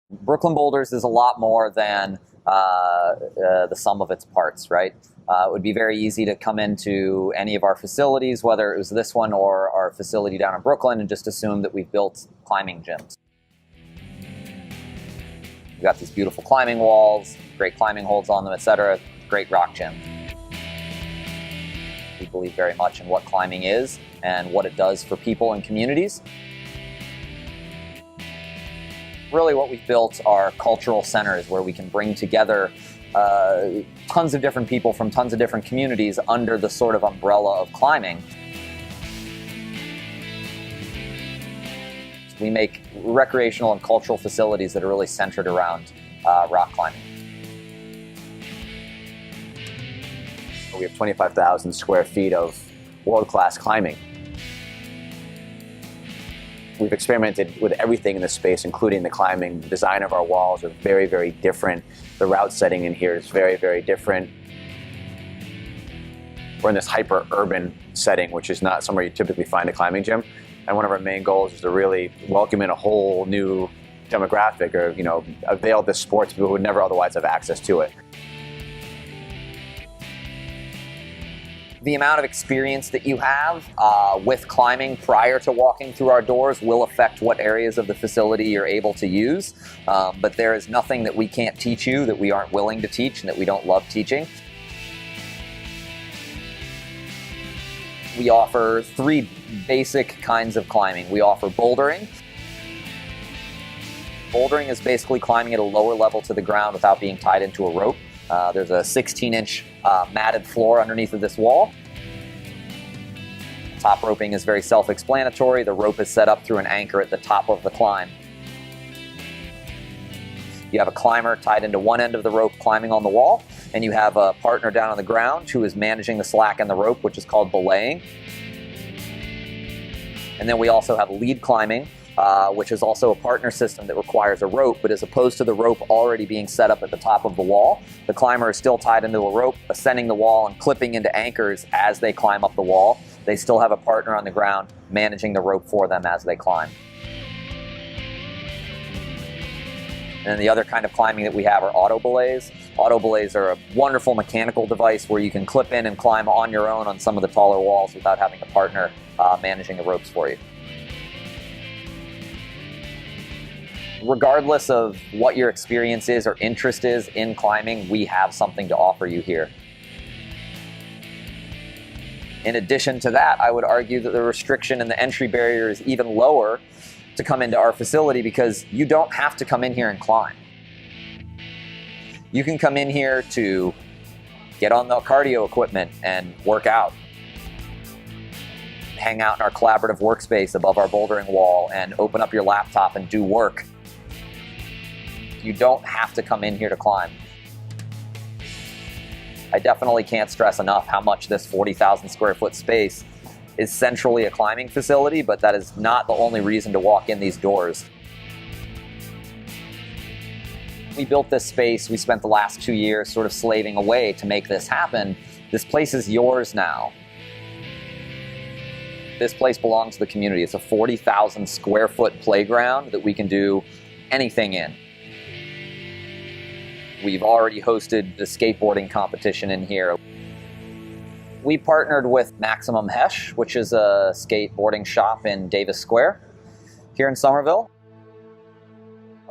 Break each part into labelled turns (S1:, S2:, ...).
S1: Brooklyn Boulders is a lot more than the sum of its parts, right? It would be very easy to come into any of our facilities, whether it was this one or our facility down in Brooklyn, and just assume that we've built climbing gyms. We've got these beautiful climbing walls, great climbing holds on them, etc. Great rock gym. We believe very much in what climbing is and what it does for people and communities. Really what we've built are cultural centers where we can bring together tons of different people from tons of different communities under the sort of umbrella of climbing. We make recreational and cultural facilities that are really centered around rock climbing.
S2: We have 25,000 square feet of world-class climbing. We've experimented with everything in this space, including the climbing. The design of our walls are very, very different. The route setting in here is very, very different. We're in this hyper-urban setting, which is not somewhere you typically find a climbing gym. And one of our main goals is to really welcome in a whole new demographic, or avail this sport to people who would never otherwise have access to it.
S1: The amount of experience that you have with climbing prior to walking through our doors will affect what areas of the facility you're able to use. But there is nothing that we can't teach you that we aren't willing to teach and that we don't love teaching. We offer 3 basic kinds of climbing. We offer bouldering. Bouldering is basically climbing at a lower level to the ground without being tied into a rope. There's a 16-inch matted floor underneath of this wall. Top roping is very self-explanatory. The rope is set up through an anchor at the top of the climb. You have a climber tied into one end of the rope climbing on the wall, and you have a partner down on the ground who is managing the slack in the rope, which is called belaying. And then we also have lead climbing, which is also a partner system that requires a rope, but as opposed to the rope already being set up at the top of the wall, the climber is still tied into a rope, ascending the wall and clipping into anchors as they climb up the wall. They still have a partner on the ground managing the rope for them as they climb. And then the other kind of climbing that we have are auto belays. Auto belays are a wonderful mechanical device where you can clip in and climb on your own on some of the taller walls without having a partner managing the ropes for you. Regardless of what your experience is or interest is in climbing, we have something to offer you here. In addition to that, I would argue that the restriction and the entry barrier is even lower to come into our facility because you don't have to come in here and climb. You can come in here to get on the cardio equipment and work out. Hang out in our collaborative workspace above our bouldering wall and open up your laptop and do work. You don't have to come in here to climb. I definitely can't stress enough how much this 40,000 square foot space is centrally a climbing facility, but that is not the only reason to walk in these doors. We built this space. We spent the last 2 years sort of slaving away to make this happen. This place is yours now. This place belongs to the community. It's a 40,000 square foot playground that we can do anything in. We've already hosted the skateboarding competition in here. We partnered with Maximum Hesh, which is a skateboarding shop in Davis Square here in Somerville.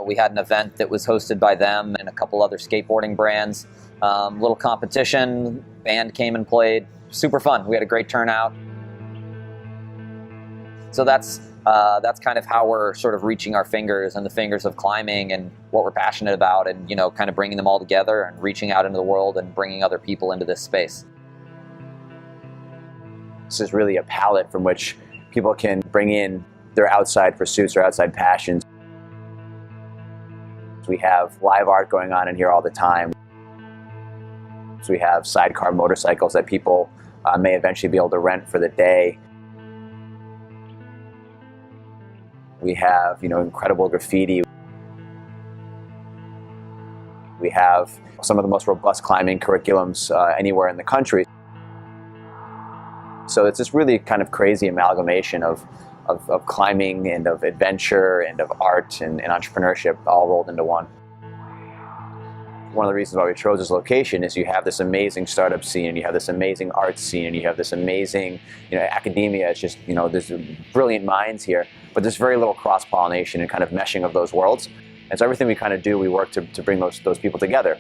S1: We had an event that was hosted by them and a couple other skateboarding brands. Little competition, band came and played. Super fun. We had a great turnout. So that's kind of how we're sort of reaching our fingers and the fingers of climbing and what we're passionate about, and kind of bringing them all together and reaching out into the world and bringing other people into this space.
S2: This is really a palette from which people can bring in their outside pursuits, their outside passions. We have live art going on in here all the time. So we have sidecar motorcycles that people may eventually be able to rent for the day. We have, incredible graffiti. We have some of the most robust climbing curriculums anywhere in the country. So it's this really kind of crazy amalgamation of of climbing and of adventure and of art and entrepreneurship all rolled into one. One of the reasons why we chose this location is you have this amazing startup scene, and you have this amazing art scene, and you have this amazing, academia. It's just, there's brilliant minds here, but there's very little cross-pollination and kind of meshing of those worlds. And so everything we kind of do, we work to bring those people together.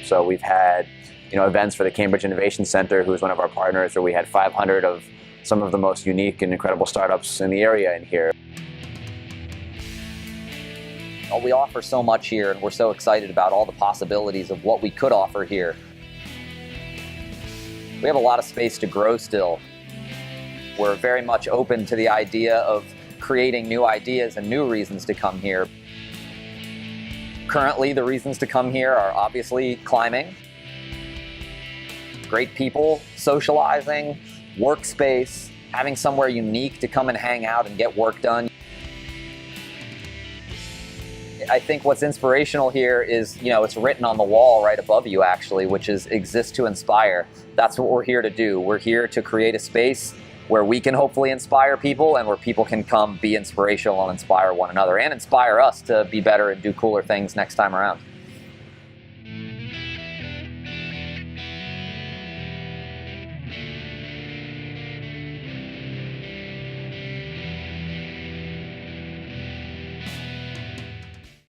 S2: So we've had, events for the Cambridge Innovation Center, who's one of our partners, where we had 500 of some of the most unique and incredible startups in the area in here.
S1: We offer so much here, and we're so excited about all the possibilities of what we could offer here. We have a lot of space to grow still. We're very much open to the idea of creating new ideas and new reasons to come here. Currently, the reasons to come here are obviously climbing, great people, socializing, workspace, having somewhere unique to come and hang out and get work done. I think what's inspirational here is, it's written on the wall right above you actually, which is exist to inspire. That's what we're here to do. We're here to create a space where we can hopefully inspire people, and where people can come be inspirational and inspire one another and inspire us to be better and do cooler things next time around.